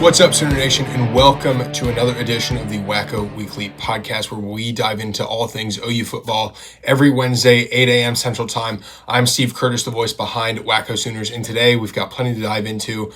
What's up, Sooner Nation, and welcome to another edition of the WhackoWeekly Podcast, where we dive into all things OU football every Wednesday, 8 a.m. Central Time. I'm Steve Curtis, the voice behind Wacko Sooners, and today we've got plenty to dive into.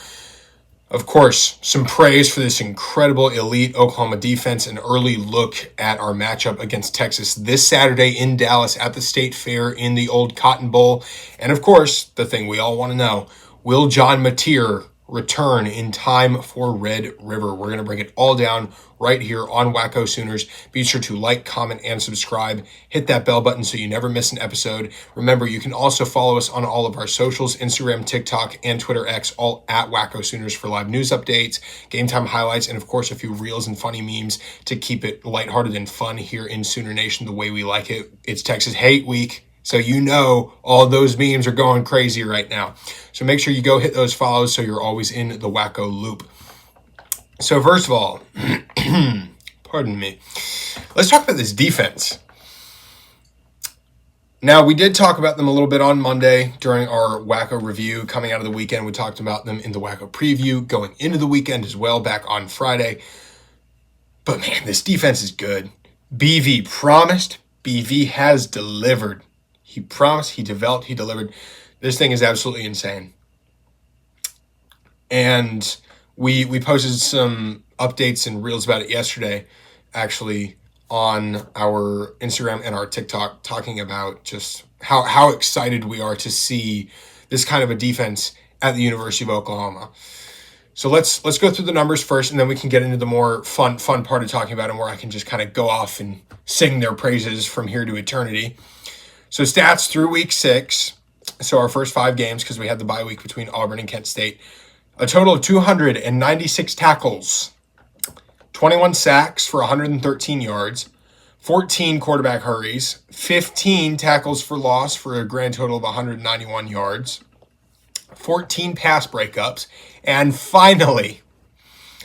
Of course, some praise for this incredible elite Oklahoma defense, an early look at our matchup against Texas this Saturday in Dallas at the State Fair in the old Cotton Bowl, and of course, the thing we all want to know, will John Mateer return in time for Red River? We're going to break it all down right here on Wacko Sooners. Be sure to like, comment, and subscribe. Hit that bell button so you never miss an episode. Remember, you can also follow us on all of our socials, Instagram, TikTok, and Twitter X, all at Wacko Sooners for live news updates, game time highlights, and of course, a few reels and funny memes to keep it lighthearted and fun here in Sooner Nation the way we like it. It's Texas Hate Week, so you know all those memes are going crazy right now. So make sure you go hit those follows so you're always in the Wacko loop. So first of all, pardon me, let's talk about this defense. Now, we did talk about them a little bit on Monday during our Wacko review coming out of the weekend. We talked about them in the Wacko preview going into the weekend as well back on Friday. But man, this defense is good. BV promised, BV has delivered. He promised, he developed, he delivered. This thing is absolutely insane. And we posted some updates and reels about it yesterday, actually, on our Instagram and our TikTok, talking about just how excited we are to see this kind of a defense at the University of Oklahoma. So let's go through the numbers first, and then we can get into the more fun part of talking about them, where I can just kind of go off and sing their praises from here to eternity. So stats through week 6, so our first 5 games, because we had the bye week between Auburn and Kent State. A total of 296 tackles, 21 sacks for 113 yards, 14 quarterback hurries, 15 tackles for loss for a grand total of 191 yards, 14 pass breakups, and finally,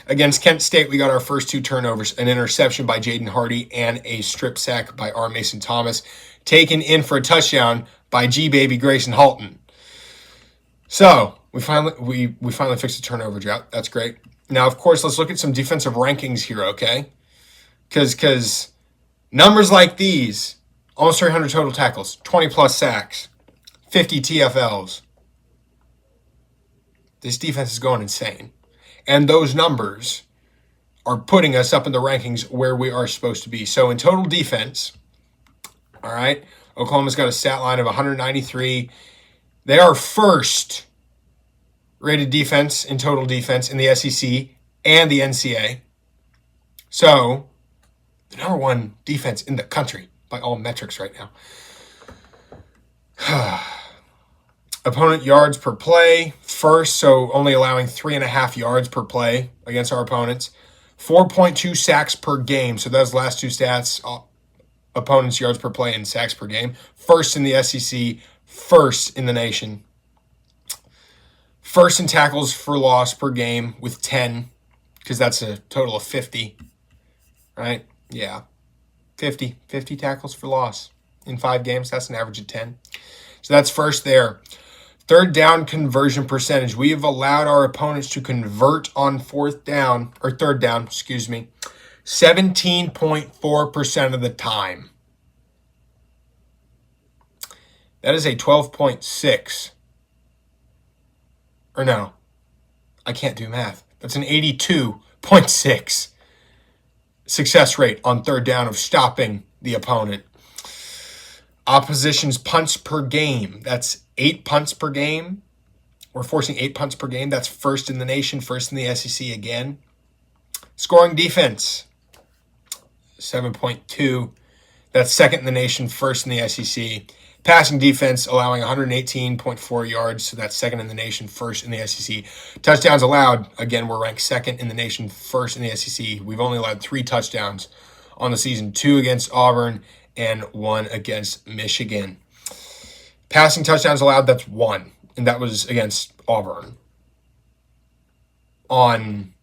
against Kent State, we got our first 2 turnovers, an interception by Jaden Hardy and a strip sack by R. Mason Thomas, taken in for a touchdown by G-Baby Grayson Halton. So we finally fixed the turnover drought. That's great. Now, of course, let's look at some defensive rankings here, okay? Because numbers like these, almost 300 total tackles, 20-plus sacks, 50 TFLs. This defense is going insane. And those numbers are putting us up in the rankings where we are supposed to be. So in total defense, all right, Oklahoma's got a stat line of 193. They are first rated defense in total defense in the SEC and the NCAA. So the number 1 defense in the country by all metrics right now. Opponent yards per play, first, so only allowing 3.5 yards per play against our opponents. 4.2 sacks per game, so those last 2 stats, opponents' yards per play and sacks per game. First in the SEC, first in the nation. First in tackles for loss per game with 10, because that's a total of 50, right? Yeah, 50 tackles for loss in 5 games. That's an average of 10. So that's first there. Third down conversion percentage. We have allowed our opponents to convert on third down, 17.4% of the time. That is a 12.6. Or no, I can't do math. That's an 82.6 success rate on third down of stopping the opponent. Opposition's punts per game. That's 8 punts per game. We're forcing 8 punts per game. That's first in the nation, first in the SEC again. Scoring defense, 7.2. That's second in the nation, first in the SEC. Passing defense, allowing 118.4 yards, so that's second in the nation, first in the SEC. Touchdowns allowed, again, we're ranked second in the nation, first in the SEC. We've only allowed 3 touchdowns on the season, 2 against Auburn and 1 against Michigan. Passing touchdowns allowed, that's 1, and that was against Auburn on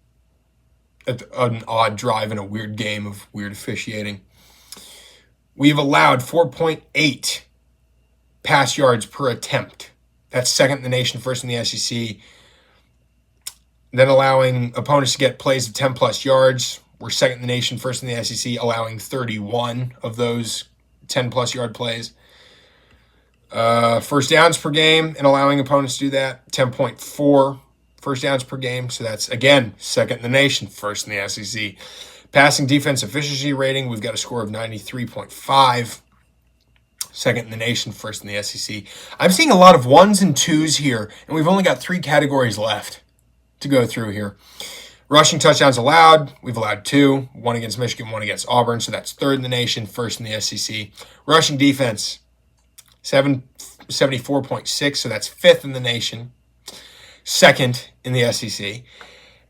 an odd drive in a weird game of weird officiating. We've allowed 4.8 pass yards per attempt. That's second in the nation, first in the SEC. then allowing opponents to get plays of 10-plus yards. We're second in the nation, first in the SEC, allowing 31 of those 10-plus yard plays. First downs per game and allowing opponents to do that, 10.4 first downs per game. So that's, again, second in the nation, first in the SEC. Passing defense efficiency rating, we've got a score of 93.5. Second in the nation, first in the SEC. I'm seeing a lot of ones and twos here, and we've only got 3 categories left to go through here. Rushing touchdowns allowed, we've allowed 2. 1 against Michigan, 1 against Auburn, so that's third in the nation, first in the SEC. Rushing defense, 74.6, so that's fifth in the nation, second in the SEC.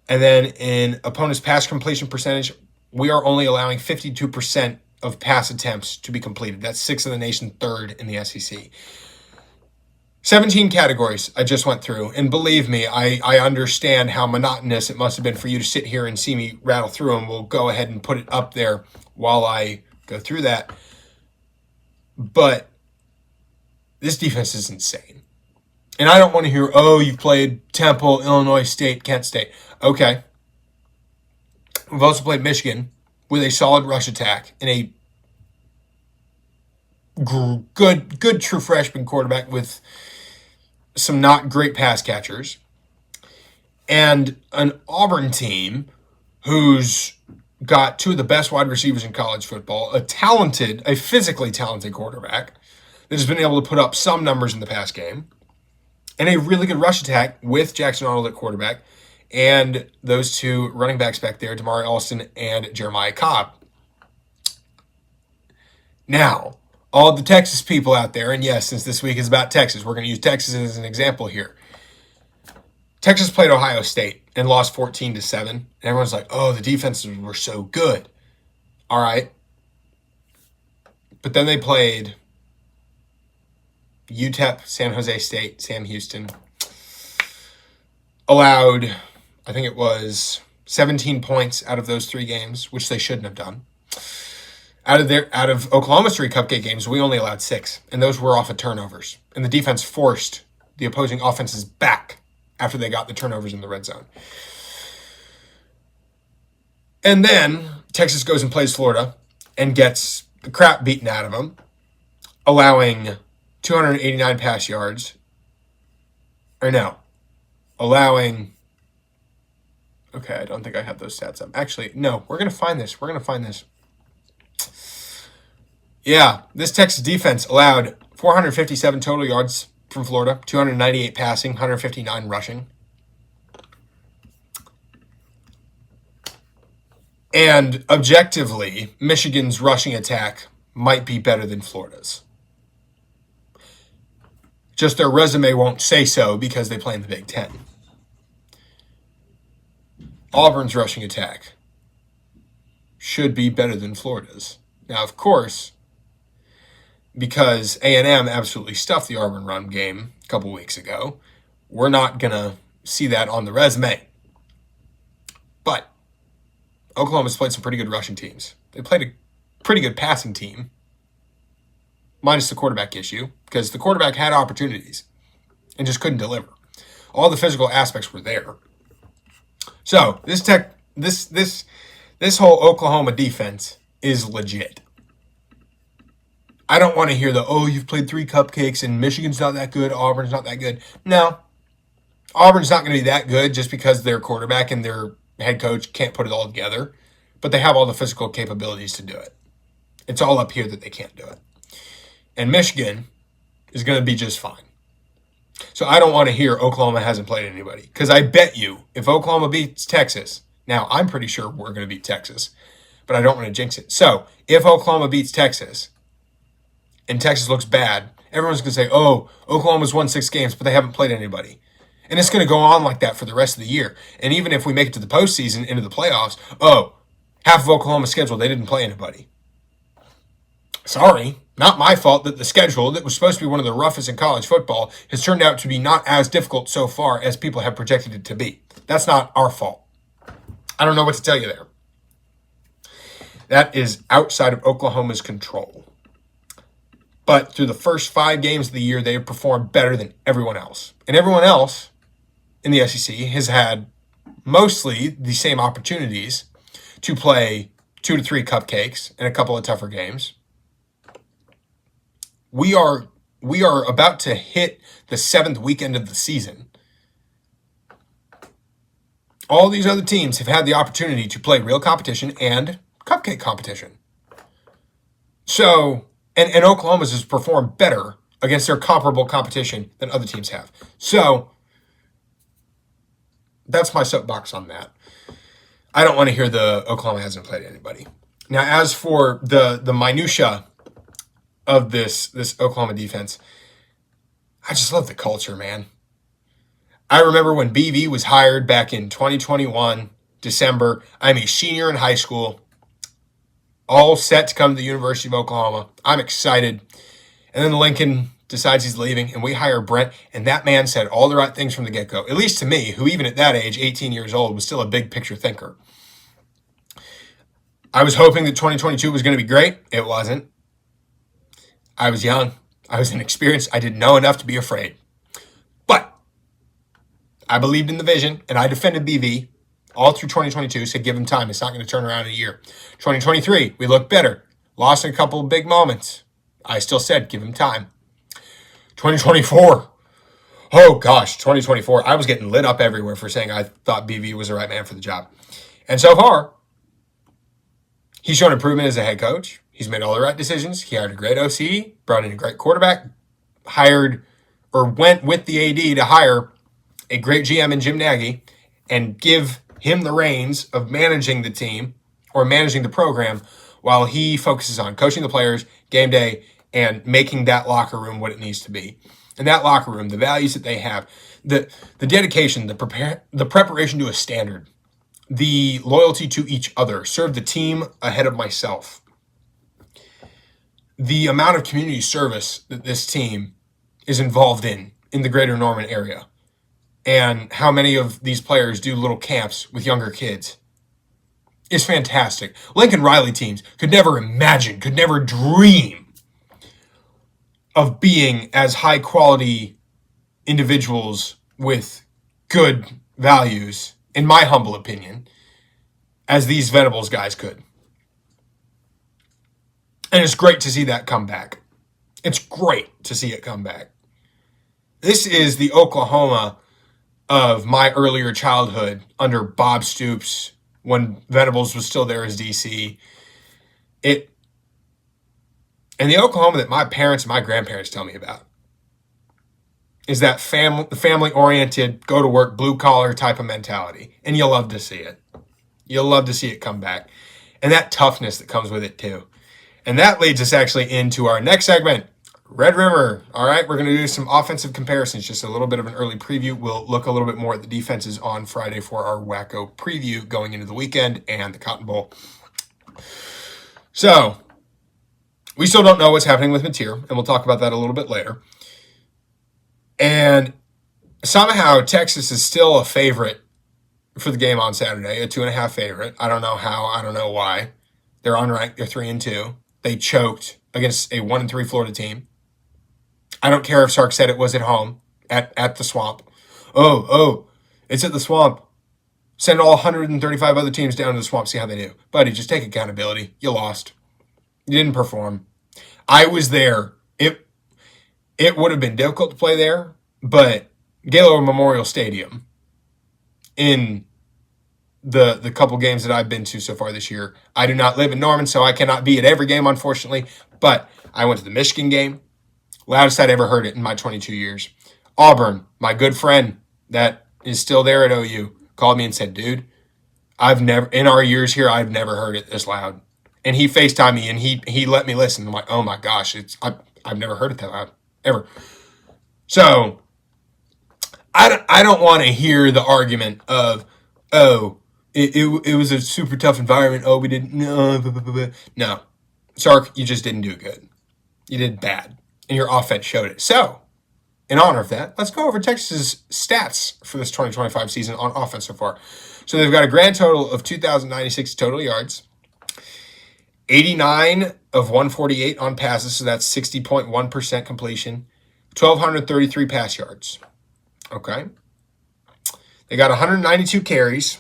And then in opponents' pass completion percentage, we are only allowing 52% of pass attempts to be completed. That's sixth in the nation, third in the SEC. 17 categories I just went through, and believe me, I understand how monotonous it must have been for you to sit here and see me rattle through them. We'll go ahead and put it up there while I go through that. But this defense is insane. And I don't want to hear, oh, you've played Temple, Illinois State, Kent State. Okay. We've also played Michigan with a solid rush attack and a good true freshman quarterback with some not great pass catchers. And an Auburn team who's got 2 of the best wide receivers in college football, a physically talented quarterback that has been able to put up some numbers in the pass game, and a really good rush attack with Jackson Arnold at quarterback, and those 2 running backs back there, Damari Alston and Jeremiah Cobb. Now, all the Texas people out there, and yes, since this week is about Texas, we're going to use Texas as an example here. Texas played Ohio State and lost 14-7. And everyone's like, oh, the defenses were so good. All right. But then they played UTEP, San Jose State, Sam Houston. Allowed, I think it was 17 points out of those 3 games, which they shouldn't have done. Out of Oklahoma's 3 cupcake games, we only allowed 6, and those were off of turnovers. And the defense forced the opposing offenses back after they got the turnovers in the red zone. And then Texas goes and plays Florida and gets the crap beaten out of them, allowing 289 pass yards. Allowing... Okay, I don't think I have those stats up. Actually, no, we're going to find this. Yeah, this Texas defense allowed 457 total yards from Florida, 298 passing, 159 rushing. And objectively, Michigan's rushing attack might be better than Florida's. Just their resume won't say so because they play in the Big Ten. Auburn's rushing attack should be better than Florida's. Now, of course, because A&M absolutely stuffed the Auburn run game a couple weeks ago, we're not going to see that on the resume. But Oklahoma's played some pretty good rushing teams. They played a pretty good passing team, minus the quarterback issue, because the quarterback had opportunities and just couldn't deliver. All the physical aspects were there. So this whole Oklahoma defense is legit. I don't want to hear you've played 3 cupcakes and Michigan's not that good, Auburn's not that good. No. Auburn's not going to be that good just because their quarterback and their head coach can't put it all together. But they have all the physical capabilities to do it. It's all up here that they can't do it. And Michigan is going to be just fine. So I don't want to hear Oklahoma hasn't played anybody. Because I bet you, if Oklahoma beats Texas, now I'm pretty sure we're going to beat Texas, but I don't want to jinx it. So if Oklahoma beats Texas and Texas looks bad, everyone's going to say, oh, Oklahoma's won 6 games, but they haven't played anybody. And it's going to go on like that for the rest of the year. And even if we make it to the postseason, into the playoffs, half of Oklahoma's schedule, they didn't play anybody. Sorry, not my fault that the schedule that was supposed to be one of the roughest in college football has turned out to be not as difficult so far as people have projected it to be. That's not our fault. I don't know what to tell you there. That is outside of Oklahoma's control. But through the first 5 games of the year, they have performed better than everyone else. And everyone else in the SEC has had mostly the same opportunities to play 2 to 3 cupcakes and a couple of tougher games. We are about to hit the 7th weekend of the season. All these other teams have had the opportunity to play real competition and cupcake competition. So, and Oklahoma's has performed better against their comparable competition than other teams have. So, that's my soapbox on that. I don't want to hear the Oklahoma hasn't played anybody. Now, as for the minutia of this Oklahoma defense, I just love the culture, man. I remember when BV was hired back in 2021, December. I'm a senior in high school, all set to come to the University of Oklahoma. I'm excited. And then Lincoln decides he's leaving, and we hire Brent, and that man said all the right things from the get-go, at least to me, who even at that age, 18 years old, was still a big picture thinker. I was hoping that 2022 was going to be great. It wasn't. I was young. I was inexperienced. I didn't know enough to be afraid. But I believed in the vision, and I defended BV all through 2022, said give him time. It's not going to turn around in a year. 2023, we looked better. Lost a couple of big moments. I still said give him time. 2024. Oh, gosh, 2024. I was getting lit up everywhere for saying I thought BV was the right man for the job. And so far, he's shown improvement as a head coach. He's made all the right decisions. He hired a great OC, brought in a great quarterback, went with the AD to hire a great GM in Jim Nagy and give him the reins of managing the team or managing the program while he focuses on coaching the players, game day, and making that locker room what it needs to be. And that locker room, the values that they have, the dedication, the preparation to a standard, the loyalty to each other, serve the team ahead of myself. The amount of community service that this team is involved in the greater Norman area, and how many of these players do little camps with younger kids is fantastic. Lincoln Riley teams could never imagine, could never dream of being as high quality individuals with good values, in my humble opinion, as these Venables guys could. And it's great to see that come back. It's great to see it come back. This is the Oklahoma of my earlier childhood under Bob Stoops when Venables was still there as DC. And the Oklahoma that my parents and my grandparents tell me about is that family-oriented, go-to-work, blue-collar type of mentality. And you'll love to see it. You'll love to see it come back. And that toughness that comes with it, too. And that leads us actually into our next segment, Red River. All right, we're going to do some offensive comparisons, just a little bit of an early preview. We'll look a little bit more at the defenses on Friday for our Wacko preview going into the weekend and the Cotton Bowl. So, we still don't know what's happening with Mateer, and we'll talk about that a little bit later. And somehow Texas is still a favorite for the game on Saturday, a 2.5 favorite. I don't know how, I don't know why. They're unranked, they're 3-2. They choked against a 1-3 Florida team. I don't care if Sark said it was at home, at the Swamp. Oh, it's at the Swamp. Send all 135 other teams down to the Swamp, see how they do. Buddy, just take accountability. You lost. You didn't perform. I was there. It would have been difficult to play there, but Gaylord Memorial Stadium, in the couple games that I've been to so far this year, I do not live in Norman, so I cannot be at every game, unfortunately, but I went to the Michigan game. Loudest I'd ever heard it in my 22 years. Auburn, my good friend that is still there at OU, called me and said, dude, in our years here, I've never heard it this loud. And he FaceTimed me and he let me listen. I'm like, oh my gosh, I've never heard it that loud, ever. So I don't want to hear the argument of, it was a super tough environment. Oh, we didn't, no. Sark, you just didn't do good. You did bad. And your offense showed it. So, in honor of that, let's go over Texas's stats for this 2025 season on offense so far. So they've got a grand total of 2,096 total yards, 89 of 148 on passes, so that's 60.1% completion, 1,233 pass yards. Okay. They got 192 carries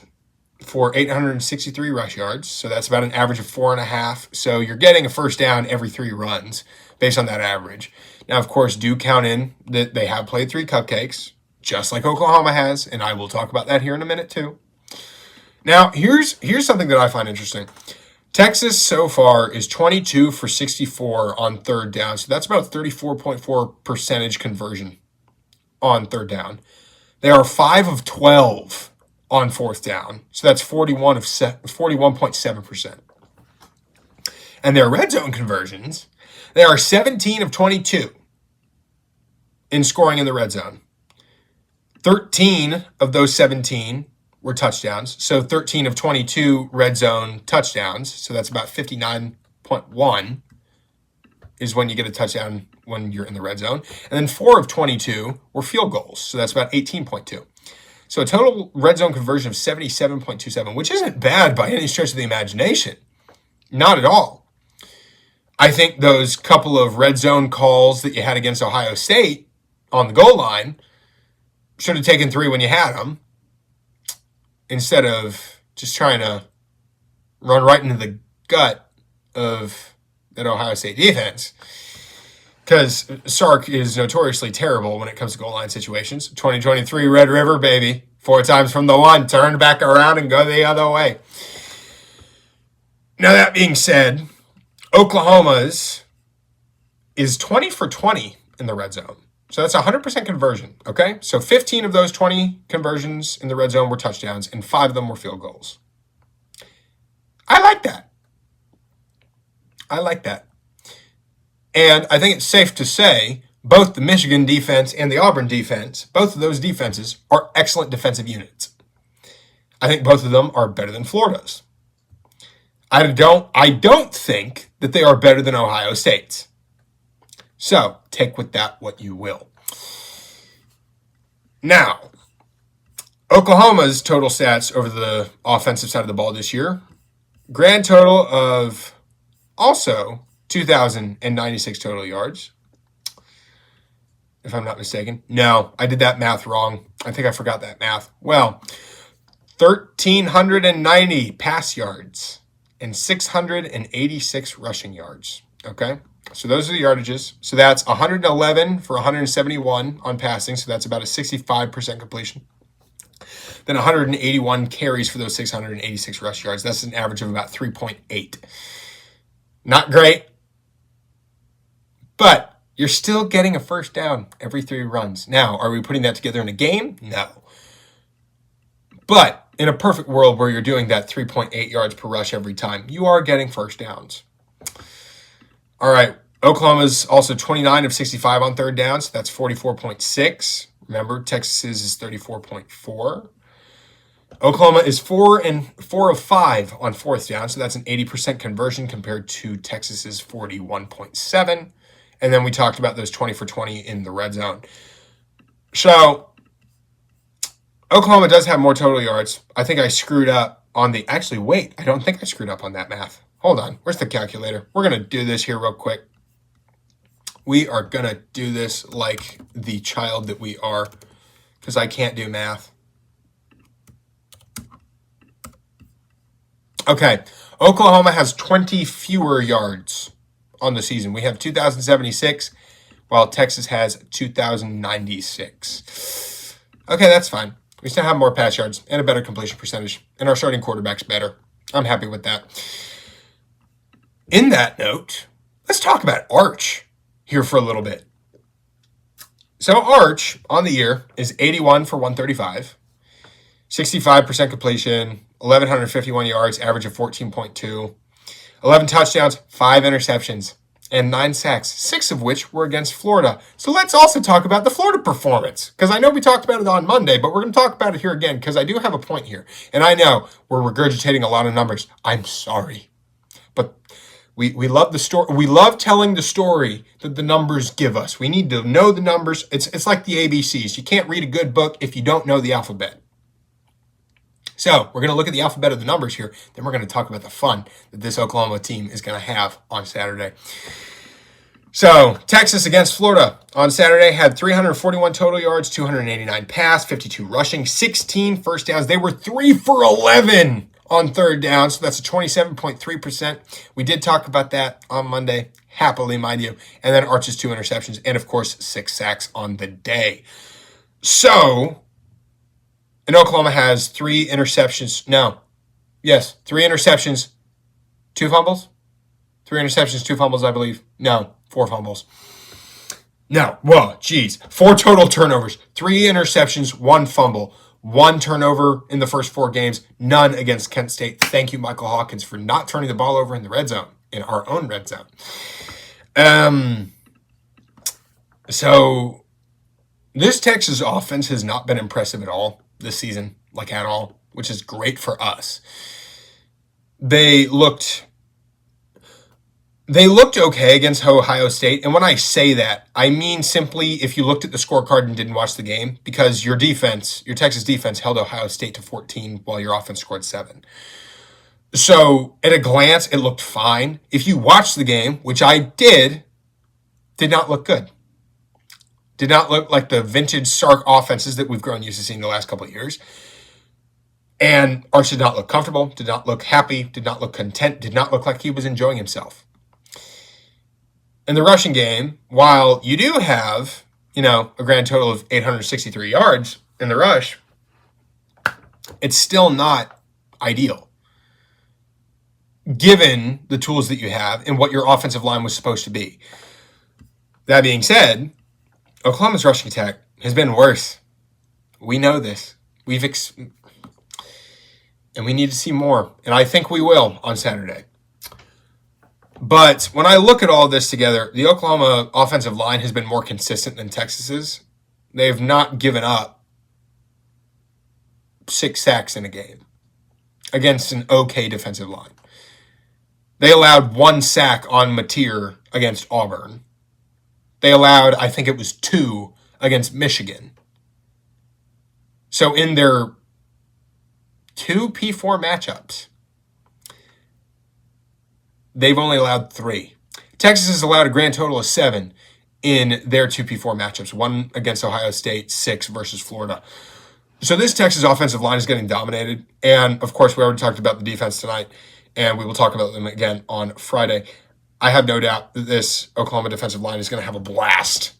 for 863 rush yards. So that's about an average of 4.5. So you're getting a first down every 3 runs based on that average. Now, of course, do count in that they have played 3 cupcakes, just like Oklahoma has, and I will talk about that here in a minute too. Now, here's something that I find interesting. Texas so far is 22 for 64 on third down. So that's about 34.4% conversion on third down. They are 5 of 12 on fourth down. So that's 41.7%. And their red zone conversions, they are 17 of 22 in scoring in the red zone. 13 of those 17 were touchdowns. So 13 of 22 red zone touchdowns. So that's about 59.1 is when you get a touchdown when you're in the red zone. And then 4 of 22 were field goals. So that's about 18.2. So a total red zone conversion of 77.27, which isn't bad by any stretch of the imagination. Not at all. I think those couple of red zone calls that you had against Ohio State on the goal line should have taken 3 when you had them, instead of just trying to run right into the gut of that Ohio State defense. Because Sark is notoriously terrible when it comes to goal line situations. 2023 Red River, baby. 4 times from the 1, turn back around and go the other way. Now, that being said, Oklahoma's is 20 for 20 in the red zone. So that's 100% conversion, okay? So 15 of those 20 conversions in the red zone were touchdowns, and 5 of them were field goals. I like that. And I think it's safe to say both the Michigan defense and the Auburn defense, both of those defenses are excellent defensive units. I think both of them are better than Florida's. I don't think that they are better than Ohio State's. So, take with that what you will. Now, Oklahoma's total stats over the offensive side of the ball this year, grand total of also 2,096 total yards, if I'm not mistaken. No, I did that math wrong. I think I forgot that math. Well, 1,390 pass yards and 686 rushing yards, okay? So those are the yardages. So that's 111 for 171 on passing. So that's about a 65% completion. Then 181 carries for those 686 rush yards. That's an average of about 3.8. Not great, but you're still getting a first down every 3 runs. Now, are we putting that together in a game? No. But in a perfect world where you're doing that 3.8 yards per rush every time, you are getting first downs. All right, Oklahoma's also 29 of 65 on third downs. So that's 44.6. Remember, Texas's is 34.4. Oklahoma is 4 of 5 on fourth down, so that's an 80% conversion compared to Texas's 41.7. And then we talked about those 20 for 20 in the red zone. So Oklahoma does have more total yards. I think I screwed up on the... Actually, wait. I don't think I screwed up on that math. Hold on. Where's the calculator? We're going to do this here real quick. We are going to do this like the child that we are, because I can't do math. Okay. Oklahoma has 20 fewer yards on the season. We have 2,076, while Texas has 2,096. Okay, that's fine. We still have more pass yards and a better completion percentage, and our starting quarterback's better. I'm happy with that. In that note, let's talk about Arch here for a little bit. So Arch on the year is 81 for 135, 65% completion, 1,151 yards, average of 14.2, 11 touchdowns, 5 interceptions, and 9 sacks, 6 of which were against Florida. So let's also talk about the Florida performance, because I know we talked about it on Monday, but we're going to talk about it here again, because I do have a point here. And I know we're regurgitating a lot of numbers. I'm sorry. But we love the story. We love telling the story that the numbers give us. We need to know the numbers. It's like the ABCs. You can't read a good book if you don't know the alphabet. So we're going to look at the alphabet of the numbers here. Then we're going to talk about the fun that this Oklahoma team is going to have on Saturday. So, Texas against Florida on Saturday had 341 total yards, 289 pass, 52 rushing, 16 first downs. They were 3 for 11 on third down, so that's a 27.3%. We did talk about that on Monday, happily, mind you. And then Arch's 2 interceptions, and of course, 6 sacks on the day. So, and Oklahoma has 3 interceptions. No. Yes, 3 interceptions, 2 fumbles? 3 interceptions, 2 fumbles, I believe. No, 4 fumbles. No, well, geez. 4 total turnovers, 3 interceptions, 1 fumble, 1 turnover in the first 4 games, none against Kent State. Thank you, Michael Hawkins, for not turning the ball over in the red zone, in our own red zone. So this Texas offense has not been impressive at all this season, like at all, which is great for us. They looked okay against Ohio State. And when I say that, I mean simply if you looked at the scorecard and didn't watch the game, because your Texas defense held Ohio State to 14 while your offense scored 7. So at a glance, it looked fine. If you watched the game, which I did not look good. Did not look like the vintage Sark offenses that we've grown used to seeing the last couple of years. And Arch did not look comfortable, did not look happy, did not look content, did not look like he was enjoying himself. In the rushing game, while you do have, a grand total of 863 yards in the rush, it's still not ideal, given the tools that you have and what your offensive line was supposed to be. That being said, Oklahoma's rushing attack has been worse. We know this. And we need to see more. And I think we will on Saturday. But when I look at all this together, the Oklahoma offensive line has been more consistent than Texas's. They have not given up 6 sacks in a game against an okay defensive line. They allowed 1 sack on Mateer against Auburn. They allowed, I think it was 2 against Michigan. So in their 2 P4 matchups, they've only allowed 3. Texas has allowed a grand total of 7 in their 2 P4 matchups, 1 against Ohio State, 6 versus Florida. So this Texas offensive line is getting dominated. And, of course, we already talked about the defense tonight, and we will talk about them again on Friday. I have no doubt that this Oklahoma defensive line is going to have a blast.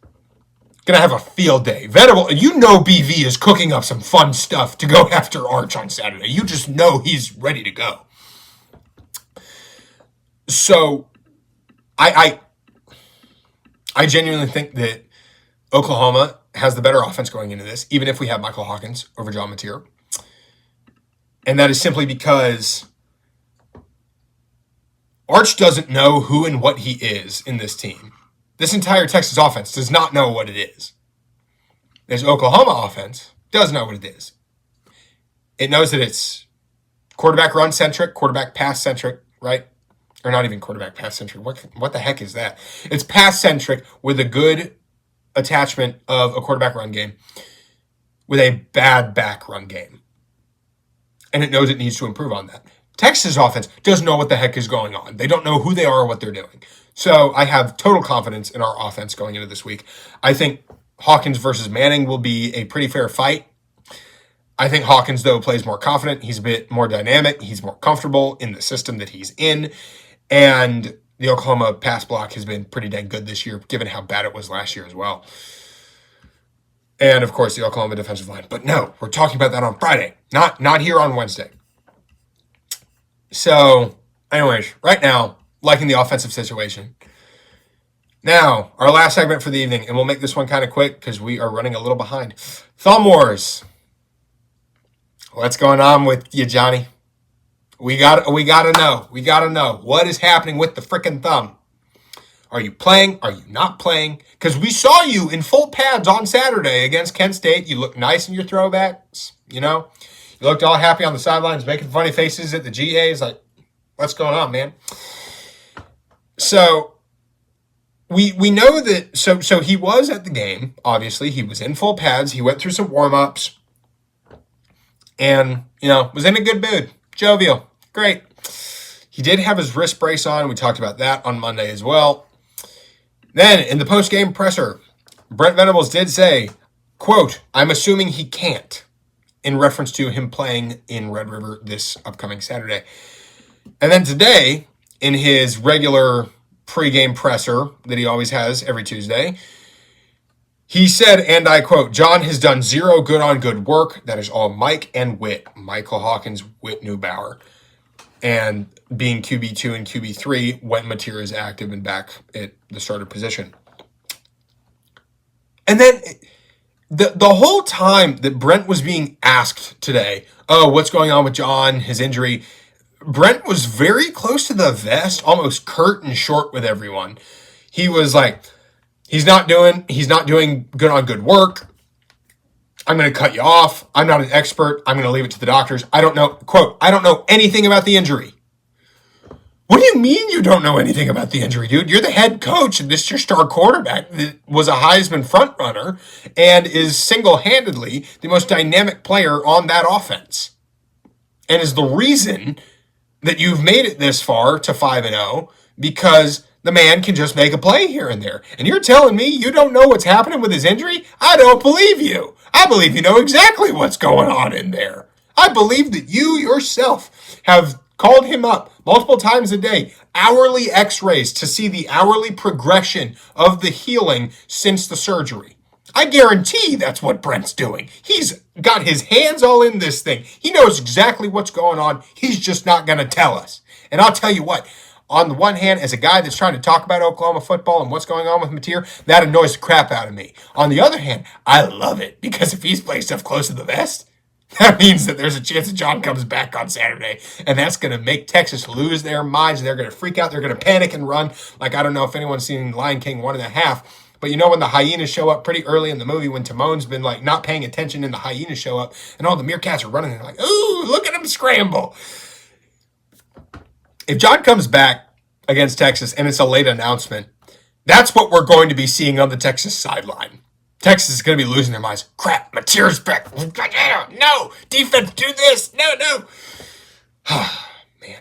Going to have a field day. Venables, BV is cooking up some fun stuff to go after Arch on Saturday. You just know he's ready to go. So, I genuinely think that Oklahoma has the better offense going into this, even if we have Michael Hawkins over John Mateer. And that is simply because Arch doesn't know who and what he is in this team. This entire Texas offense does not know what it is. This Oklahoma offense does know what it is. It knows that it's quarterback run-centric, quarterback pass-centric, right? Or not even quarterback pass-centric. What the heck is that? It's pass-centric with a good attachment of a quarterback run game with a bad back run game. And it knows it needs to improve on that. Texas offense doesn't know what the heck is going on. They don't know who they are or what they're doing. So I have total confidence in our offense going into this week. I think Hawkins versus Manning will be a pretty fair fight. I think Hawkins, though, plays more confident. He's a bit more dynamic. He's more comfortable in the system that he's in. And the Oklahoma pass block has been pretty dang good this year, given how bad it was last year as well. And, of course, the Oklahoma defensive line. But no, we're talking about that on Friday, not here on Wednesday. So, anyways, right now, liking the offensive situation. Now, our last segment for the evening, and we'll make this one kind of quick because we are running a little behind. Thumb Wars. What's going on with you, Johnny? We gotta know. We gotta know what is happening with the freaking thumb. Are you playing? Are you not playing? Because we saw you in full pads on Saturday against Kent State. You look nice in your throwbacks. You looked all happy on the sidelines, making funny faces at the GAs. Like, what's going on, man? So we know that. So he was at the game. Obviously, he was in full pads. He went through some warm-ups. And, was in a good mood. Jovial. Great. He did have his wrist brace on. We talked about that on Monday as well. Then, in the post-game presser, Brent Venables did say, quote, "I'm assuming he can't," in reference to him playing in Red River this upcoming Saturday. And then today, in his regular pregame presser that he always has every Tuesday, he said, and I quote, "John has done zero good on good work. That is all Mike and Whit." Michael Hawkins, Whit Neubauer. And being QB2 and QB3 when Mateer is active and back at the starter position. And then the whole time that Brent was being asked today, oh, what's going on with John, his injury, Brent was very close to the vest, almost curt and short with everyone. He was like, he's not doing good on good work. I'm going to cut you off. I'm not an expert. I'm going to leave it to the doctors. I don't know, quote, "I don't know anything about the injury." What do you mean you don't know anything about the injury, dude? You're the head coach, and this is your star quarterback that was a Heisman frontrunner and is single-handedly the most dynamic player on that offense. And is the reason that you've made it this far to 5-0 because the man can just make a play here and there. And you're telling me you don't know what's happening with his injury? I don't believe you. I believe you know exactly what's going on in there. I believe that you yourself have called him up multiple times a day, hourly x-rays to see the hourly progression of the healing since the surgery. I guarantee that's what Brent's doing. He's got his hands all in this thing. He knows exactly what's going on. He's just not going to tell us. And I'll tell you what, on the one hand, as a guy that's trying to talk about Oklahoma football and what's going on with Mateer, that annoys the crap out of me. On the other hand, I love it because if he's playing stuff close to the vest, that means that there's a chance that John comes back on Saturday, and that's going to make Texas lose their minds. They're going to freak out. They're going to panic and run. Like, I don't know if anyone's seen Lion King 1.5, but you know when the hyenas show up pretty early in the movie, when Timon's been, like, not paying attention and the hyenas show up, and all the meerkats are running, and they're like, ooh, look at them scramble. If John comes back against Texas, and it's a late announcement, that's what we're going to be seeing on the Texas sideline. Texas is going to be losing their minds. Crap, Mateer's back. No, defense, do this. No. Man.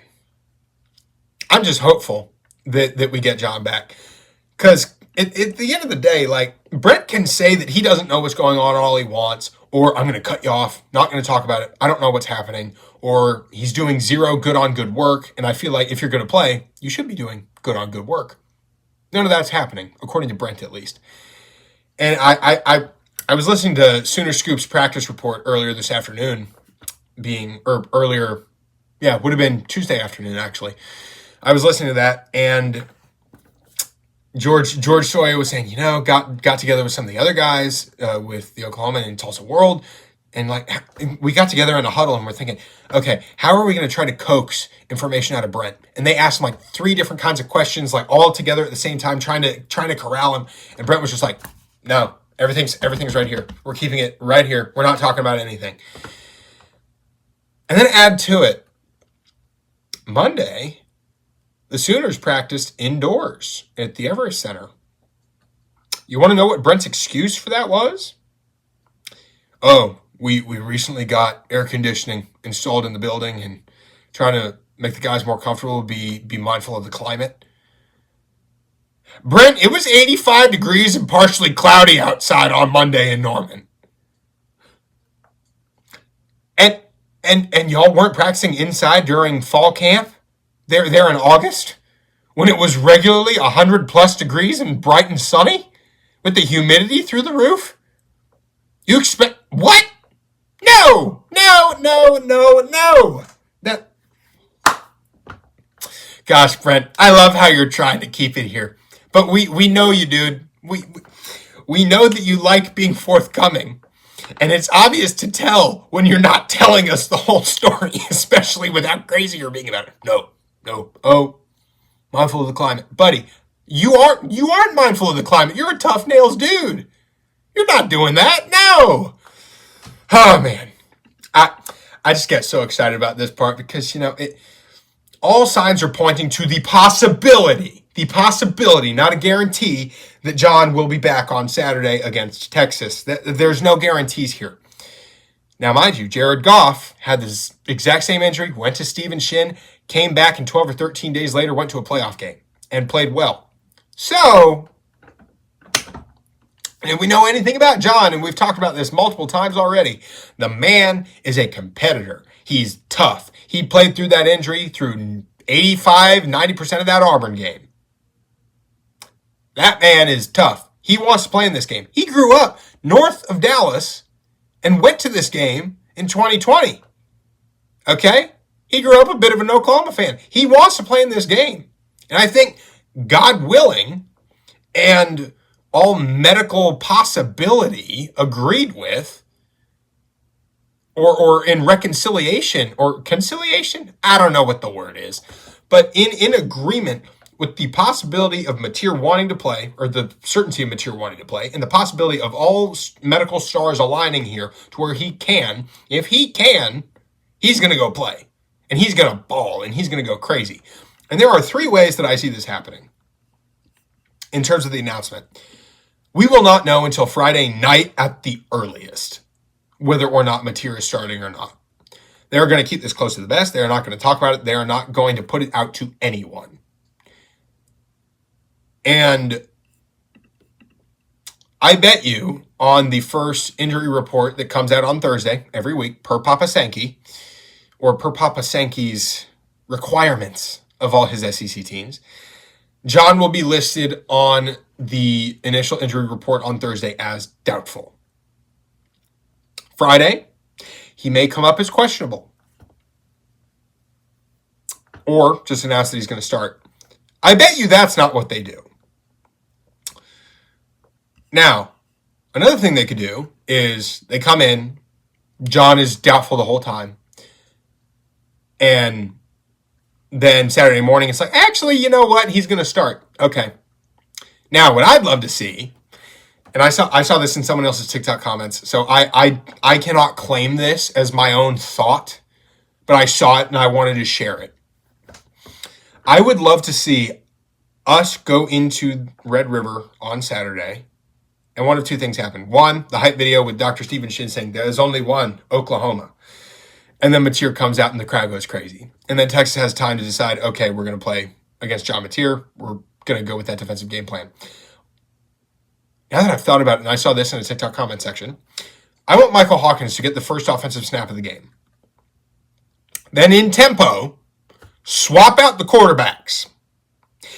I'm just hopeful that we get John back. Because at the end of the day, like, Brent can say that he doesn't know what's going on all he wants, or I'm going to cut you off, not going to talk about it, I don't know what's happening, or he's doing zero good on good work, and I feel like if you're going to play, you should be doing good on good work. None of that's happening, according to Brent at least. And I was listening to Sooner Scoop's practice report earlier this afternoon, would have been Tuesday afternoon, actually. I was listening to that, and George Sawyer was saying, got together with some of the other guys with the Oklahoma and Tulsa World, and like we got together in a huddle, and we're thinking, okay, how are we going to try to coax information out of Brent? And they asked him like 3 different kinds of questions, like all together at the same time, trying to corral him. And Brent was just like, no, everything's right here. We're keeping it right here. We're not talking about anything. And then add to it, Monday, the Sooners practiced indoors at the Everest Center. You want to know what Brent's excuse for that was? Oh, we recently got air conditioning installed in the building and trying to make the guys more comfortable, be mindful of the climate. Brent, it was 85 degrees and partially cloudy outside on Monday in Norman. And y'all weren't practicing inside during fall camp? There in August? When it was regularly 100+ degrees and bright and sunny? With the humidity through the roof? You expect... What? No! That... Gosh, Brent, I love how you're trying to keep it here. But we know you, dude. We know that you like being forthcoming. And it's obvious to tell when you're not telling us the whole story, especially with how crazy you're being about it. No. Oh, mindful of the climate. Buddy, you aren't mindful of the climate. You're a tough nails dude. You're not doing that. No. Oh, man. I just get so excited about this part because, all signs are pointing to the possibility, not a guarantee, that John will be back on Saturday against Texas. There's no guarantees here. Now, mind you, Jared Goff had this exact same injury, went to Steven Shin, came back, and 12 or 13 days later went to a playoff game and played well. So, And if we know anything about John, and we've talked about this multiple times already, the man is a competitor. He's tough. He played through that injury through 85, 90% of that Auburn game. That man is tough. He wants to play in this game. He grew up north of Dallas and went to this game in 2020. Okay? He grew up a bit of an Oklahoma fan. He wants to play in this game. And I think, God willing, and all medical possibility agreed with, or in reconciliation, or conciliation, I don't know what the word is, but in agreement with the possibility of Mateer wanting to play, or the certainty of Mateer wanting to play, and the possibility of all medical stars aligning here to where he can, if he can, he's going to go play. And he's going to ball, and he's going to go crazy. And there are three ways that I see this happening in terms of the announcement. We will not know until Friday night at the earliest whether or not Mateer is starting or not. They're going to keep this close to the vest. They're not going to talk about it. They are not going to put it out to anyone. And I bet you on the first injury report that comes out on Thursday every week per Papa Sankey, or per Papa Sankey's requirements of all his SEC teams, John will be listed on the initial injury report on Thursday as doubtful. Friday, he may come up as questionable, or just announce that he's going to start. I bet you that's not what they do. Now, another thing they could do is they come in, John is doubtful the whole time, and then Saturday morning it's like, actually, you know what? He's going to start. Okay. Now, what I'd love to see, and I saw this in someone else's TikTok comments, so I cannot claim this as my own thought, but I saw it and I wanted to share it. I would love to see us go into Red River on Saturday, and one of two things happen. One, the hype video with Dr. Stephen Shin saying, there's only one, Oklahoma. And then Mateer comes out and the crowd goes crazy. And then Texas has time to decide, okay, we're going to play against John Mateer. We're going to go with that defensive game plan. Now that I've thought about it, and I saw this in a TikTok comment section, I want Michael Hawkins to get the first offensive snap of the game. Then in tempo, swap out the quarterbacks.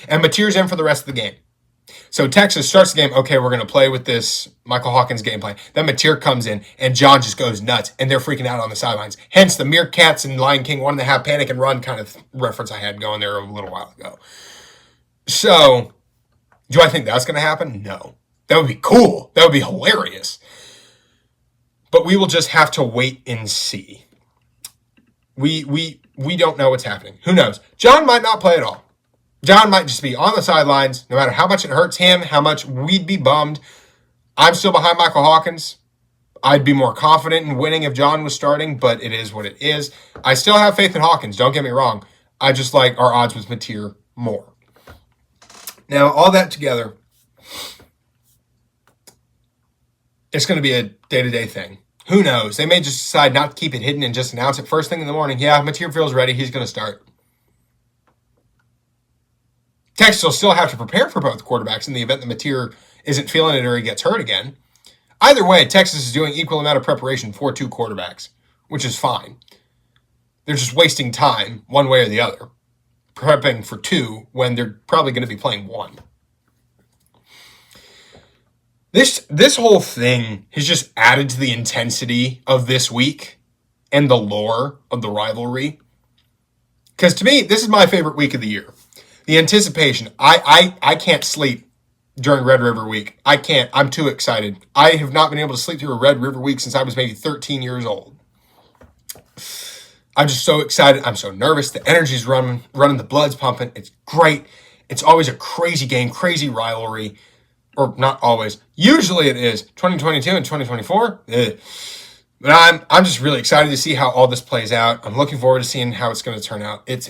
And Mateer's in for the rest of the game. So Texas starts the game, okay, we're going to play with this Michael Hawkins game plan. Then Mateer comes in, and John just goes nuts, and they're freaking out on the sidelines. Hence the Meerkats and Lion King wanting to have panic and run kind of reference I had going there a little while ago. So, do I think that's going to happen? No. That would be cool. That would be hilarious. But we will just have to wait and see. We don't know what's happening. Who knows? John might not play at all. John might just be on the sidelines, no matter how much it hurts him, how much we'd be bummed. I'm still behind Michael Hawkins. I'd be more confident in winning if John was starting, but it is what it is. I still have faith in Hawkins, don't get me wrong. I just like our odds with Mateer more. Now, all that together, it's going to be a day-to-day thing. Who knows? They may just decide not to keep it hidden and just announce it first thing in the morning. Yeah, Mateer feels ready. He's going to start. Texas will still have to prepare for both quarterbacks in the event that Mateer isn't feeling it or he gets hurt again. Either way, Texas is doing equal amount of preparation for two quarterbacks, which is fine. They're just wasting time one way or the other, prepping for two when they're probably going to be playing one. This whole thing has just added to the intensity of this week and the lore of the rivalry. Because to me, this is my favorite week of the year. The anticipation. I can't sleep during Red River Week. I can't. I'm too excited. I have not been able to sleep through a Red River Week since I was maybe 13 years old. I'm just so excited. I'm so nervous. The energy's running. The blood's pumping. It's great. It's always a crazy game, crazy rivalry. Or not always. Usually it is. 2022 and 2024. But I'm just really excited to see how all this plays out. I'm looking forward to seeing how it's going to turn out. It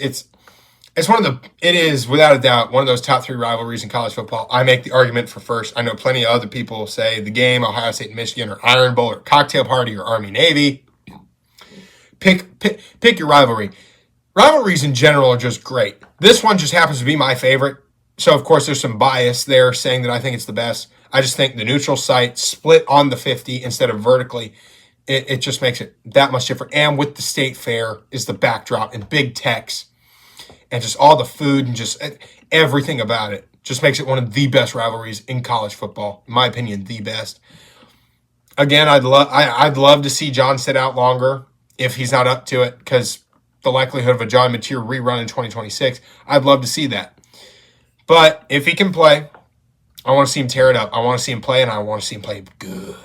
is without a doubt one of those top three rivalries in college football. I make the argument for first. I know plenty of other people say the game, Ohio State and Michigan, or Iron Bowl, or Cocktail Party, or Army Navy. Pick your rivalry. Rivalries in general are just great. This one just happens to be my favorite. So, of course, there's some bias there saying that I think it's the best. I just think the neutral site split on the 50 instead of vertically, it just makes it that much different. And with the state fair is the backdrop and big techs and just all the food and just everything about it just makes it one of the best rivalries in college football. In my opinion, the best. Again, I'd love to see John sit out longer if he's not up to it, because the likelihood of a John Mateer rerun in 2026, I'd love to see that. But if he can play, I want to see him tear it up. I want to see him play, and I want to see him play good.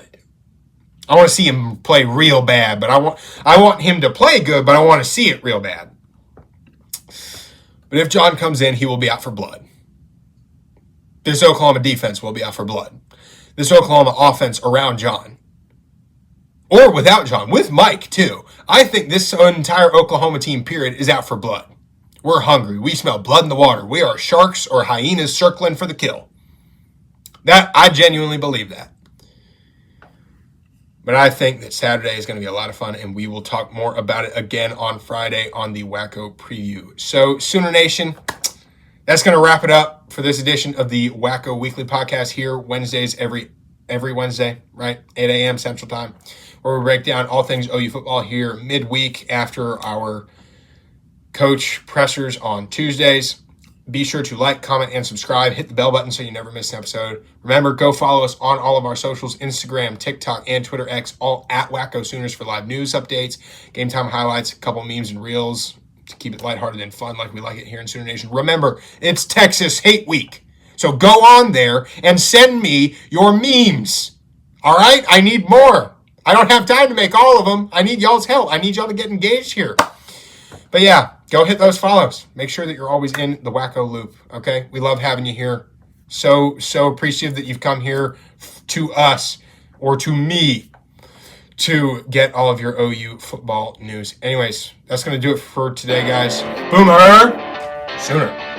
I want to see him play real bad, but I want him to play good, but I want to see it real bad. But if John comes in, he will be out for blood. This Oklahoma defense will be out for blood. This Oklahoma offense around John, or without John, with Mike too. I think this entire Oklahoma team, period, is out for blood. We're hungry. We smell blood in the water. We are sharks or hyenas circling for the kill. That I genuinely believe that. But I think that Saturday is going to be a lot of fun, and we will talk more about it again on Friday on the Wacko Preview. So, Sooner Nation, that's going to wrap it up for this edition of the Wacko Weekly Podcast here Wednesdays, every Wednesday, right? 8 a.m. Central Time, where we break down all things OU football here midweek after our coach pressers on Tuesdays. Be sure to like, comment, and subscribe. Hit the bell button so you never miss an episode. Remember, go follow us on all of our socials, Instagram, TikTok, and Twitter X, all at Wacko Sooners for live news updates, game time highlights, a couple memes and reels to keep it lighthearted and fun like we like it here in Sooner Nation. Remember, it's Texas Hate Week. So go on there and send me your memes. All right? I need more. I don't have time to make all of them. I need y'all's help. I need y'all to get engaged here. But yeah, go hit those follows. Make sure that you're always in the Wacko loop, okay? We love having you here. So appreciative that you've come here to us or to me to get all of your OU football news. Anyways, that's going to do it for today, guys. Boomer Sooner.